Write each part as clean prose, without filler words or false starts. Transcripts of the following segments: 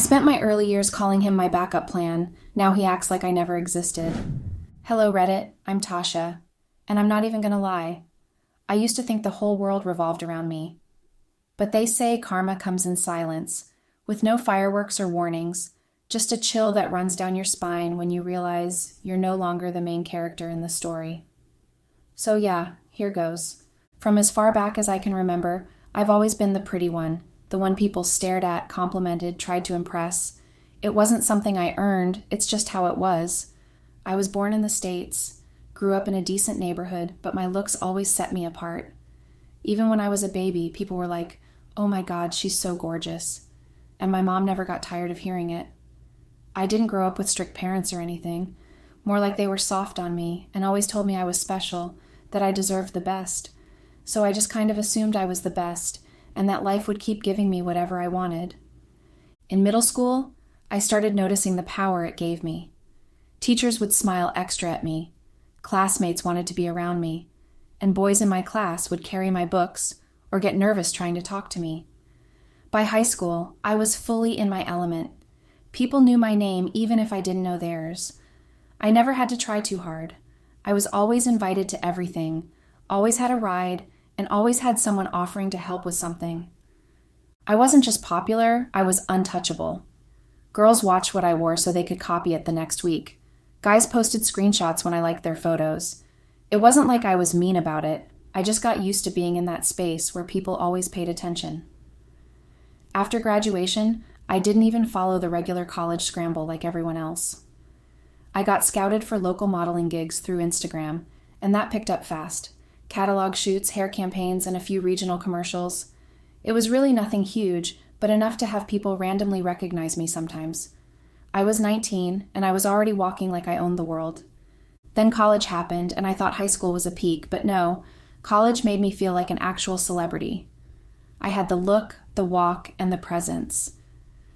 spent my early years calling him my backup plan. Now he acts like I never existed. Hello, Reddit. I'm Tasha. And I'm not even gonna lie. I used to think the whole world revolved around me. But they say karma comes in silence, with no fireworks or warnings, just a chill that runs down your spine when you realize you're no longer the main character in the story. So yeah, here goes. From as far back as I can remember, I've always been the pretty one, the one people stared at, complimented, tried to impress. It wasn't something I earned, it's just how it was. I was born in the States, grew up in a decent neighborhood, but my looks always set me apart. Even when I was a baby, people were like, "Oh my God, she's so gorgeous." And my mom never got tired of hearing it. I didn't grow up with strict parents or anything, more like they were soft on me and always told me I was special, that I deserved the best. So I just kind of assumed I was the best and that life would keep giving me whatever I wanted. In middle school, I started noticing the power it gave me. Teachers would smile extra at me. Classmates wanted to be around me. And boys in my class would carry my books or get nervous trying to talk to me. By high school, I was fully in my element. People knew my name even if I didn't know theirs. I never had to try too hard. I was always invited to everything, always had a ride, and always had someone offering to help with something. I wasn't just popular, I was untouchable. Girls watched what I wore so they could copy it the next week. Guys posted screenshots when I liked their photos. It wasn't like I was mean about it. I just got used to being in that space where people always paid attention. After graduation, I didn't even follow the regular college scramble like everyone else. I got scouted for local modeling gigs through Instagram, and that picked up fast. Catalog shoots, hair campaigns, and a few regional commercials. It was really nothing huge, but enough to have people randomly recognize me sometimes. I was 19, and I was already walking like I owned the world. Then college happened, and I thought high school was a peak, but no, college made me feel like an actual celebrity. I had the look, the walk, and the presence.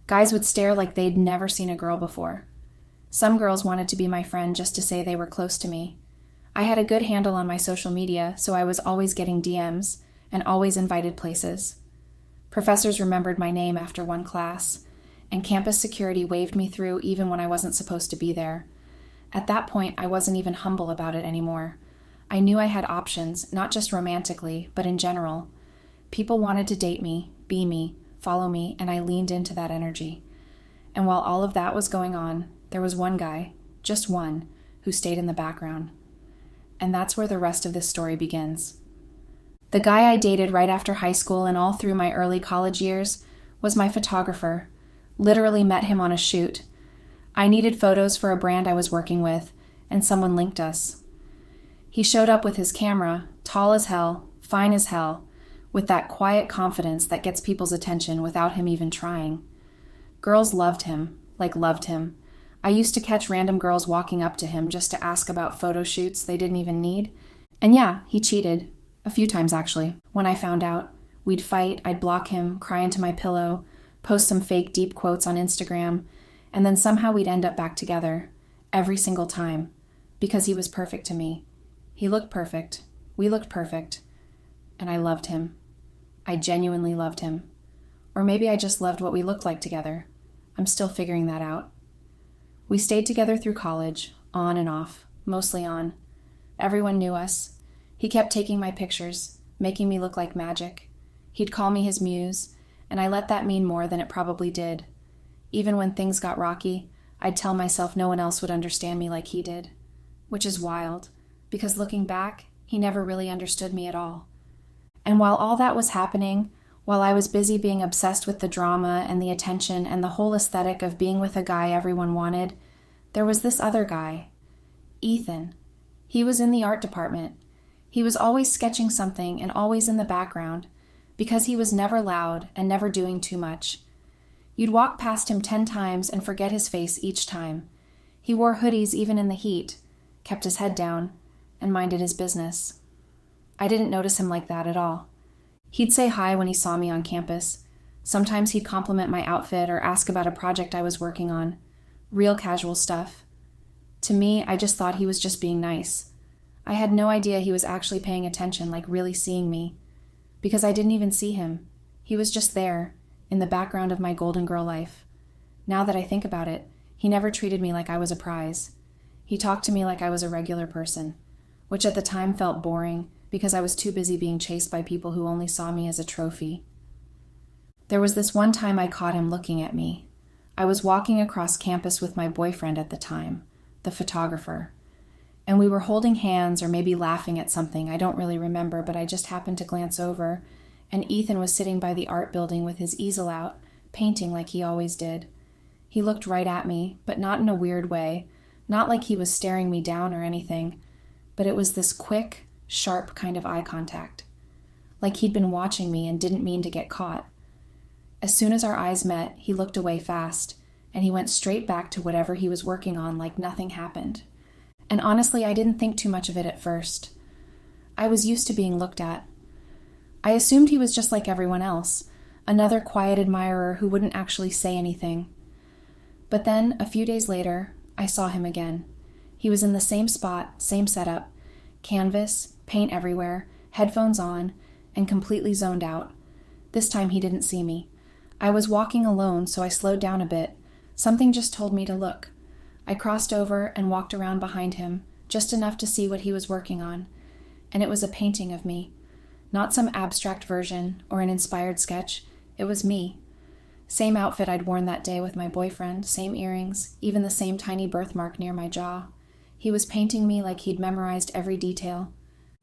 Guys would stare like they'd never seen a girl before. Some girls wanted to be my friend just to say they were close to me. I had a good handle on my social media, so I was always getting DMs and always invited places. Professors remembered my name after one class, and campus security waved me through even when I wasn't supposed to be there. At that point, I wasn't even humble about it anymore. I knew I had options, not just romantically, but in general. People wanted to date me, be me, follow me, and I leaned into that energy. And while all of that was going on, there was one guy, just one, who stayed in the background. And that's where the rest of this story begins. The guy I dated right after high school and all through my early college years was my photographer. Literally met him on a shoot. I needed photos for a brand I was working with, and someone linked us. He showed up with his camera, tall as hell, fine as hell, with that quiet confidence that gets people's attention without him even trying. Girls loved him, like loved him. I used to catch random girls walking up to him just to ask about photo shoots they didn't even need. And yeah, he cheated. A few times, actually. When I found out, we'd fight, I'd block him, cry into my pillow, post some fake deep quotes on Instagram, and then somehow we'd end up back together. Every single time. Because he was perfect to me. He looked perfect. We looked perfect. And I loved him. I genuinely loved him. Or maybe I just loved what we looked like together. I'm still figuring that out. We stayed together through college, on and off, mostly on. Everyone knew us. He kept taking my pictures, making me look like magic. He'd call me his muse, and I let that mean more than it probably did. Even when things got rocky, I'd tell myself no one else would understand me like he did. Which is wild, because looking back, he never really understood me at all. And while all that was happening, while I was busy being obsessed with the drama and the attention and the whole aesthetic of being with a guy everyone wanted, there was this other guy, Ethan. He was in the art department. He was always sketching something and always in the background, because he was never loud and never doing too much. You'd walk past him 10 times and forget his face each time. He wore hoodies even in the heat, kept his head down, and minded his business. I didn't notice him like that at all. He'd say hi when he saw me on campus. Sometimes he'd compliment my outfit or ask about a project I was working on. Real casual stuff. To me, I just thought he was just being nice. I had no idea he was actually paying attention, like really seeing me. Because I didn't even see him. He was just there, in the background of my golden girl life. Now that I think about it, he never treated me like I was a prize. He talked to me like I was a regular person, which at the time felt boring because I was too busy being chased by people who only saw me as a trophy. There was this one time I caught him looking at me. I was walking across campus with my boyfriend at the time, the photographer, and we were holding hands or maybe laughing at something. I don't really remember, but I just happened to glance over, and Ethan was sitting by the art building with his easel out, painting like he always did. He looked right at me, but not in a weird way, not like he was staring me down or anything, but it was this quick, sharp kind of eye contact, like he'd been watching me and didn't mean to get caught. As soon as our eyes met, he looked away fast, and he went straight back to whatever he was working on like nothing happened. And honestly, I didn't think too much of it at first. I was used to being looked at. I assumed he was just like everyone else, another quiet admirer who wouldn't actually say anything. But then, a few days later, I saw him again. He was in the same spot, same setup, canvas, paint everywhere, headphones on, and completely zoned out. This time he didn't see me. I was walking alone, so I slowed down a bit. Something just told me to look. I crossed over and walked around behind him, just enough to see what he was working on. And it was a painting of me. Not some abstract version or an inspired sketch. It was me. Same outfit I'd worn that day with my boyfriend, same earrings, even the same tiny birthmark near my jaw. He was painting me like he'd memorized every detail.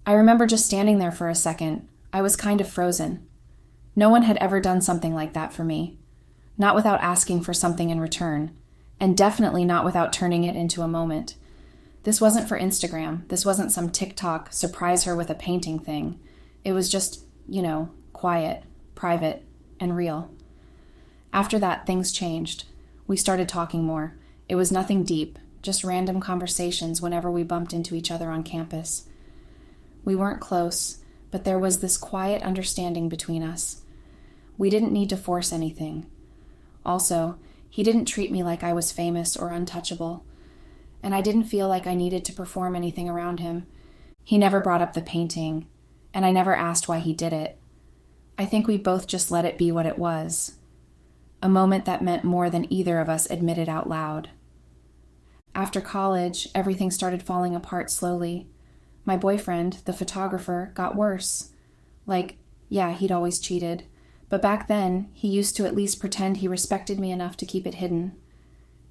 I remember just standing there for a second. I was kind of frozen. No one had ever done something like that for me. Not without asking for something in return, and definitely not without turning it into a moment. This wasn't for Instagram. This wasn't some TikTok surprise her with a painting thing. It was just, quiet, private, and real. After that, things changed. We started talking more. It was nothing deep, just random conversations whenever we bumped into each other on campus. We weren't close, but there was this quiet understanding between us. We didn't need to force anything. Also, he didn't treat me like I was famous or untouchable, and I didn't feel like I needed to perform anything around him. He never brought up the painting, and I never asked why he did it. I think we both just let it be what it was. A moment that meant more than either of us admitted out loud. After college, everything started falling apart slowly. My boyfriend, the photographer, got worse. He'd always cheated. But back then, he used to at least pretend he respected me enough to keep it hidden.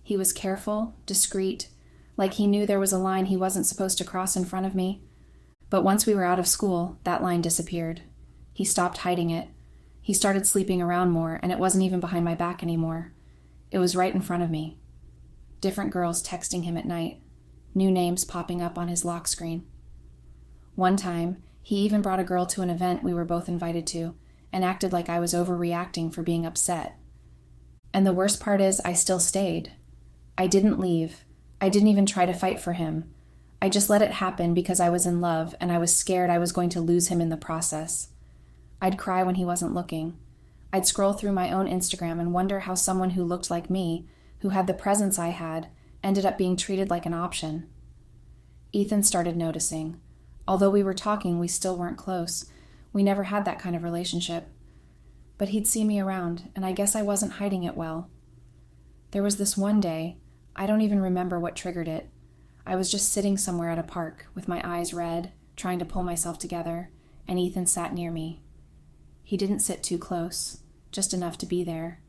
He was careful, discreet, like he knew there was a line he wasn't supposed to cross in front of me. But once we were out of school, that line disappeared. He stopped hiding it. He started sleeping around more, and it wasn't even behind my back anymore. It was right in front of me. Different girls texting him at night. New names popping up on his lock screen. One time, he even brought a girl to an event we were both invited to, and acted like I was overreacting for being upset. And the worst part is, I still stayed. I didn't leave. I didn't even try to fight for him. I just let it happen because I was in love, and I was scared I was going to lose him in the process. I'd cry when he wasn't looking. I'd scroll through my own Instagram and wonder how someone who looked like me, who had the presence I had, ended up being treated like an option. Ethan started noticing. Although we were talking, we still weren't close. We never had that kind of relationship. But he'd see me around, and I guess I wasn't hiding it well. There was this one day, I don't even remember what triggered it. I was just sitting somewhere at a park, with my eyes red, trying to pull myself together, and Ethan sat near me. He didn't sit too close, just enough to be there.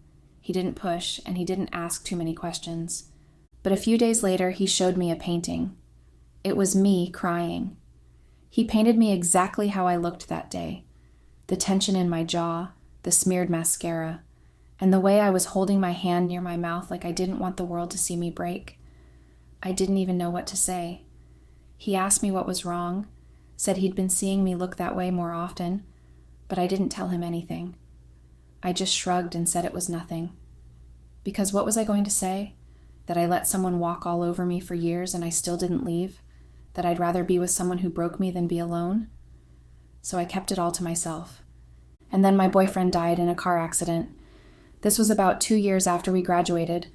He didn't push, and he didn't ask too many questions. But a few days later, he showed me a painting. It was me crying. He painted me exactly how I looked that day. The tension in my jaw, the smeared mascara, and the way I was holding my hand near my mouth like I didn't want the world to see me break. I didn't even know what to say. He asked me what was wrong, said he'd been seeing me look that way more often, but I didn't tell him anything. I just shrugged and said it was nothing. Because what was I going to say? That I let someone walk all over me for years and I still didn't leave? That I'd rather be with someone who broke me than be alone? So I kept it all to myself. And then my boyfriend died in a car accident. This was about 2 years after we graduated.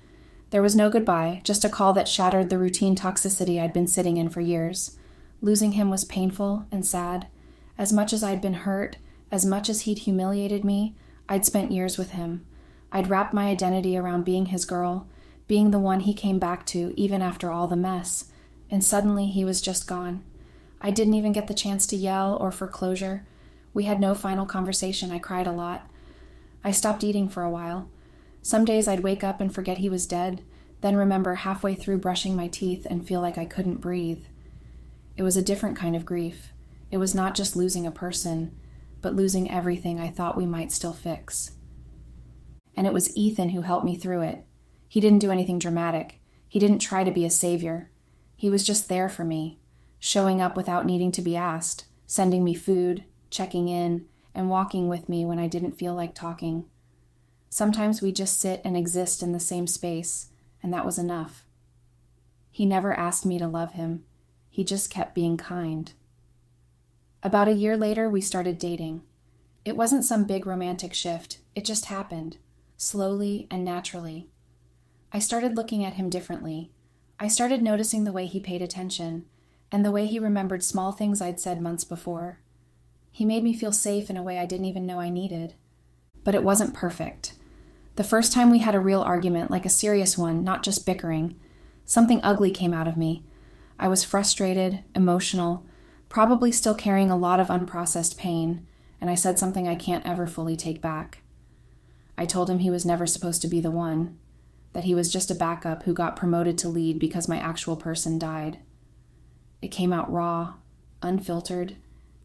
There was no goodbye, just a call that shattered the routine toxicity I'd been sitting in for years. Losing him was painful and sad. As much as I'd been hurt, as much as he'd humiliated me, I'd spent years with him. I'd wrapped my identity around being his girl, being the one he came back to even after all the mess, and suddenly he was just gone. I didn't even get the chance to yell or for closure. We had no final conversation. I cried a lot. I stopped eating for a while. Some days I'd wake up and forget he was dead, then remember halfway through brushing my teeth and feel like I couldn't breathe. It was a different kind of grief. It was not just losing a person, but losing everything I thought we might still fix. And it was Ethan who helped me through it. He didn't do anything dramatic. He didn't try to be a savior. He was just there for me, showing up without needing to be asked, sending me food, checking in, and walking with me when I didn't feel like talking. Sometimes we just sit and exist in the same space, and that was enough. He never asked me to love him. He just kept being kind. About a year later, we started dating. It wasn't some big romantic shift. It just happened, slowly and naturally. I started looking at him differently. I started noticing the way he paid attention, and the way he remembered small things I'd said months before. He made me feel safe in a way I didn't even know I needed. But it wasn't perfect. The first time we had a real argument, like a serious one, not just bickering, something ugly came out of me. I was frustrated, emotional, probably still carrying a lot of unprocessed pain, and I said something I can't ever fully take back. I told him he was never supposed to be the one, that he was just a backup who got promoted to lead because my actual person died. It came out raw, unfiltered,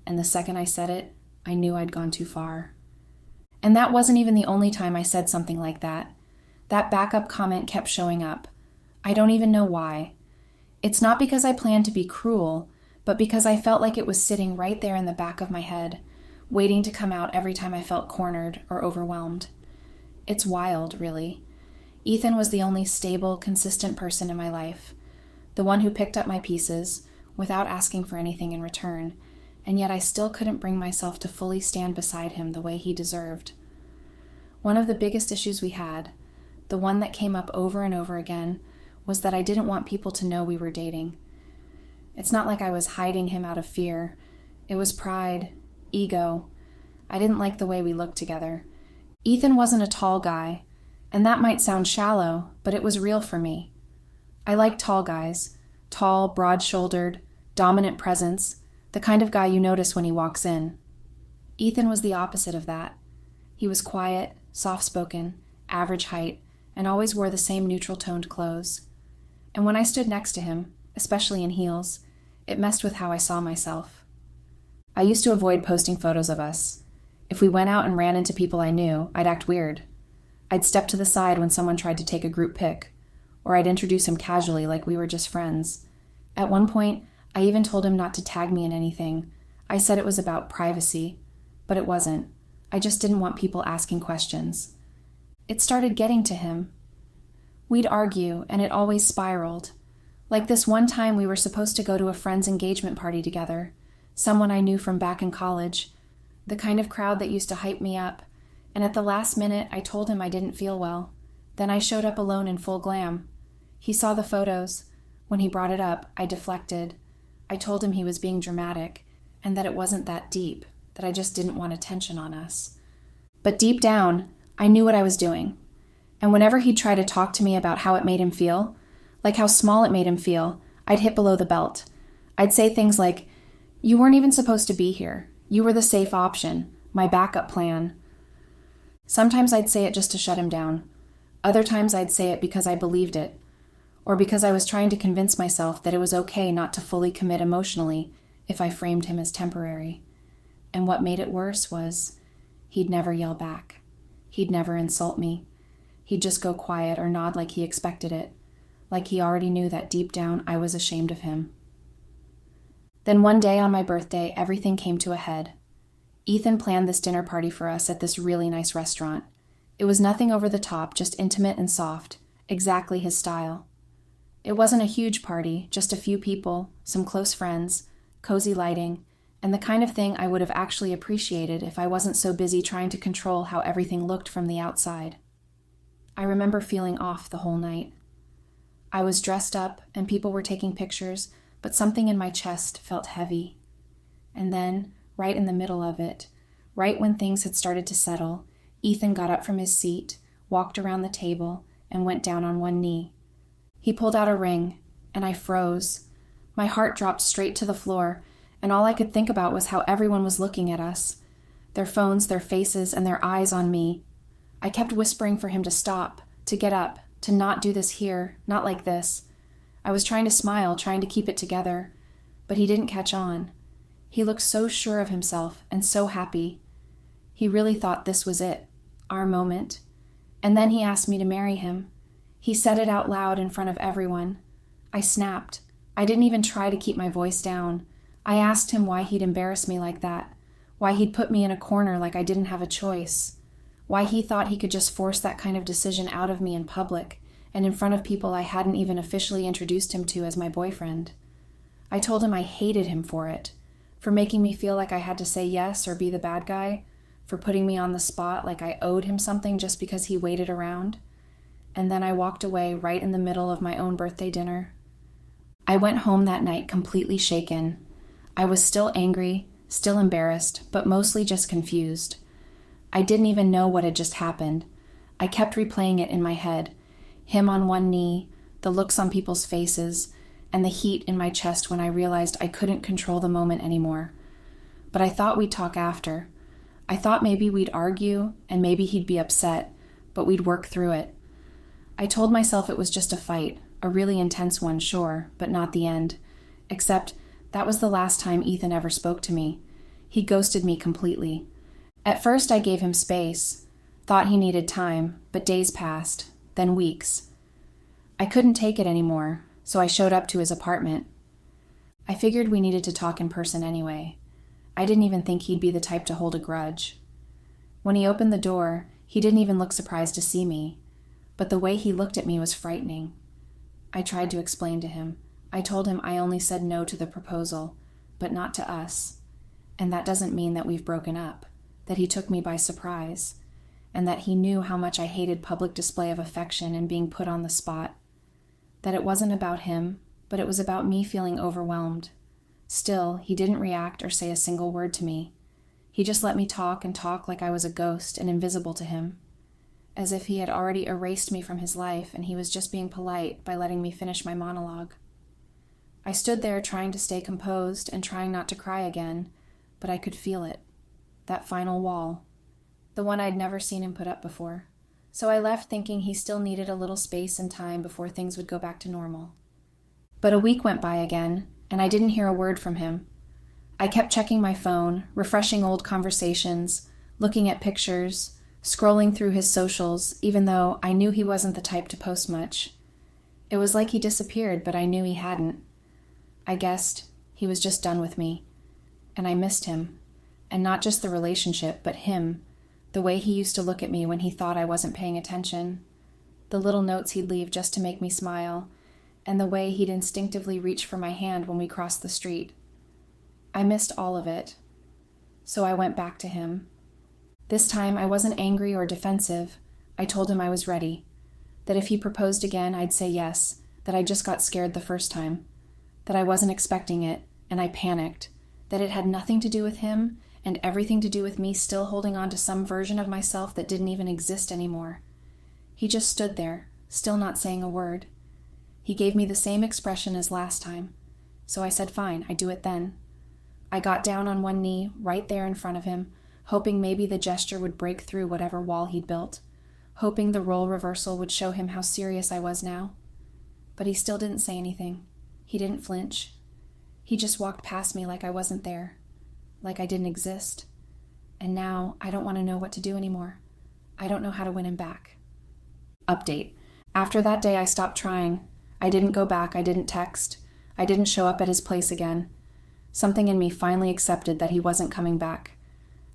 and the second I said it, I knew I'd gone too far. And that wasn't even the only time I said something like that. That backup comment kept showing up. I don't even know why. It's not because I planned to be cruel, but because I felt like it was sitting right there in the back of my head, waiting to come out every time I felt cornered or overwhelmed. It's wild, really. Ethan was the only stable, consistent person in my life, the one who picked up my pieces without asking for anything in return, and yet I still couldn't bring myself to fully stand beside him the way he deserved. One of the biggest issues we had, the one that came up over and over again, was that I didn't want people to know we were dating. It's not like I was hiding him out of fear. It was pride, ego. I didn't like the way we looked together. Ethan wasn't a tall guy, and that might sound shallow, but it was real for me. I like tall guys, tall, broad-shouldered, dominant presence, the kind of guy you notice when he walks in. Ethan was the opposite of that. He was quiet, soft-spoken, average height, and always wore the same neutral-toned clothes. And when I stood next to him, especially in heels, it messed with how I saw myself. I used to avoid posting photos of us. If we went out and ran into people I knew, I'd act weird. I'd step to the side when someone tried to take a group pic, or I'd introduce him casually like we were just friends. At one point, I even told him not to tag me in anything. I said it was about privacy, but it wasn't. I just didn't want people asking questions. It started getting to him. We'd argue, and it always spiraled. Like this one time we were supposed to go to a friend's engagement party together, someone I knew from back in college, the kind of crowd that used to hype me up, and at the last minute I told him I didn't feel well. Then I showed up alone in full glam. He saw the photos. When he brought it up, I deflected. I told him he was being dramatic, and that it wasn't that deep, that I just didn't want attention on us. But deep down, I knew what I was doing. And whenever he'd try to talk to me about how it made him feel, like how small it made him feel, I'd hit below the belt. I'd say things like, "You weren't even supposed to be here. You were the safe option, my backup plan." Sometimes I'd say it just to shut him down. Other times I'd say it because I believed it, or because I was trying to convince myself that it was okay not to fully commit emotionally if I framed him as temporary. And what made it worse was, he'd never yell back. He'd never insult me. He'd just go quiet or nod like he expected it, like he already knew that deep down I was ashamed of him. Then one day on my birthday, everything came to a head. Ethan planned this dinner party for us at this really nice restaurant. It was nothing over the top, just intimate and soft, exactly his style. It wasn't a huge party, just a few people, some close friends, cozy lighting, and the kind of thing I would have actually appreciated if I wasn't so busy trying to control how everything looked from the outside. I remember feeling off the whole night. I was dressed up and people were taking pictures, but something in my chest felt heavy. And then, right in the middle of it, right when things had started to settle, Ethan got up from his seat, walked around the table, and went down on one knee. He pulled out a ring, and I froze. My heart dropped straight to the floor, and all I could think about was how everyone was looking at us. Their phones, their faces, and their eyes on me. I kept whispering for him to stop, to get up, to not do this here, not like this. I was trying to smile, trying to keep it together, but he didn't catch on. He looked so sure of himself and so happy. He really thought this was it, our moment. And then he asked me to marry him. He said it out loud in front of everyone. I snapped. I didn't even try to keep my voice down. I asked him why he'd embarrass me like that, why he'd put me in a corner like I didn't have a choice, why he thought he could just force that kind of decision out of me in public and in front of people I hadn't even officially introduced him to as my boyfriend. I told him I hated him for it, for making me feel like I had to say yes or be the bad guy, for putting me on the spot like I owed him something just because he waited around. And then I walked away right in the middle of my own birthday dinner. I went home that night completely shaken. I was still angry, still embarrassed, but mostly just confused. I didn't even know what had just happened. I kept replaying it in my head. Him on one knee, the looks on people's faces, and the heat in my chest when I realized I couldn't control the moment anymore. But I thought we'd talk after. I thought maybe we'd argue, and maybe he'd be upset, but we'd work through it. I told myself it was just a fight, a really intense one, sure, but not the end. Except that was the last time Ethan ever spoke to me. He ghosted me completely. At first I gave him space, thought he needed time, but days passed, then weeks. I couldn't take it anymore, so I showed up to his apartment. I figured we needed to talk in person anyway. I didn't even think he'd be the type to hold a grudge. When he opened the door, he didn't even look surprised to see me, but the way he looked at me was frightening. I tried to explain to him. I told him I only said no to the proposal, but not to us, and that doesn't mean that we've broken up, that he took me by surprise, and that he knew how much I hated public display of affection and being put on the spot, that it wasn't about him, but it was about me feeling overwhelmed. Still, he didn't react or say a single word to me. He just let me talk and talk like I was a ghost and invisible to him, as if he had already erased me from his life and he was just being polite by letting me finish my monologue. I stood there trying to stay composed and trying not to cry again, but I could feel it. That final wall. The one I'd never seen him put up before. So I left thinking he still needed a little space and time before things would go back to normal. But a week went by again, and I didn't hear a word from him. I kept checking my phone, refreshing old conversations, looking at pictures, scrolling through his socials, even though I knew he wasn't the type to post much. It was like he disappeared, but I knew he hadn't. I guessed he was just done with me, and I missed him. And not just the relationship, but him, the way he used to look at me when he thought I wasn't paying attention, the little notes he'd leave just to make me smile, and the way he'd instinctively reach for my hand when we crossed the street. I missed all of it, so I went back to him. This time I wasn't angry or defensive. I told him I was ready, that if he proposed again I'd say yes, that I just got scared the first time, that I wasn't expecting it, and I panicked, that it had nothing to do with him and everything to do with me still holding on to some version of myself that didn't even exist anymore. He just stood there, still not saying a word. He gave me the same expression as last time, so I said fine, I'd do it then. I got down on one knee right there in front of him, hoping maybe the gesture would break through whatever wall he'd built, hoping the role reversal would show him how serious I was now. But he still didn't say anything. He didn't flinch. He just walked past me like I wasn't there, like I didn't exist. And now I don't want to know what to do anymore. I don't know how to win him back. Update. After that day, I stopped trying. I didn't go back. I didn't text. I didn't show up at his place again. Something in me finally accepted that he wasn't coming back.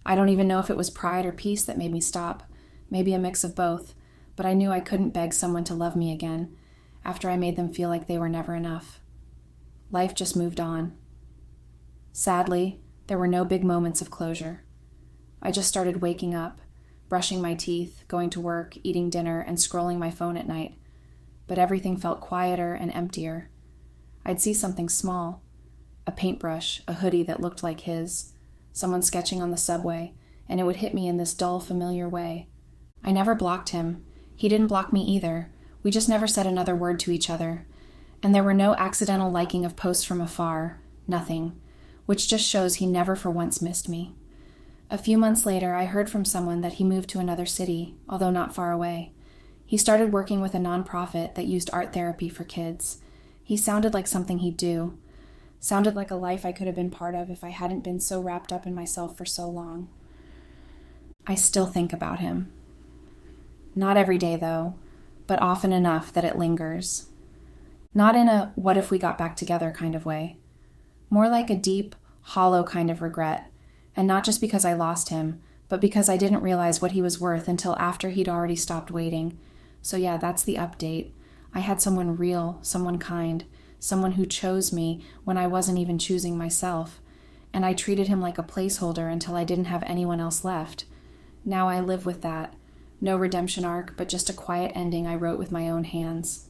I don't even know if it was pride or peace that made me stop. Maybe a mix of both. But I knew I couldn't beg someone to love me again after I made them feel like they were never enough. Life just moved on. Sadly, there were no big moments of closure. I just started waking up, brushing my teeth, going to work, eating dinner, and scrolling my phone at night. But everything felt quieter and emptier. I'd see something small, a paintbrush, a hoodie that looked like his, someone sketching on the subway, and it would hit me in this dull, familiar way. I never blocked him. He didn't block me either. We just never said another word to each other. And there were no accidental liking of posts from afar. Nothing. Which just shows he never for once missed me. A few months later, I heard from someone that he moved to another city, although not far away. He started working with a nonprofit that used art therapy for kids. He sounded like something he'd do. Sounded like a life I could have been part of if I hadn't been so wrapped up in myself for so long. I still think about him. Not every day, though, but often enough that it lingers. Not in a what if we got back together kind of way. More like a deep, hollow kind of regret, and not just because I lost him, but because I didn't realize what he was worth until after he'd already stopped waiting. So yeah, that's the update. I had someone real, someone kind, someone who chose me when I wasn't even choosing myself, and I treated him like a placeholder until I didn't have anyone else left. Now I live with that. No redemption arc, but just a quiet ending I wrote with my own hands.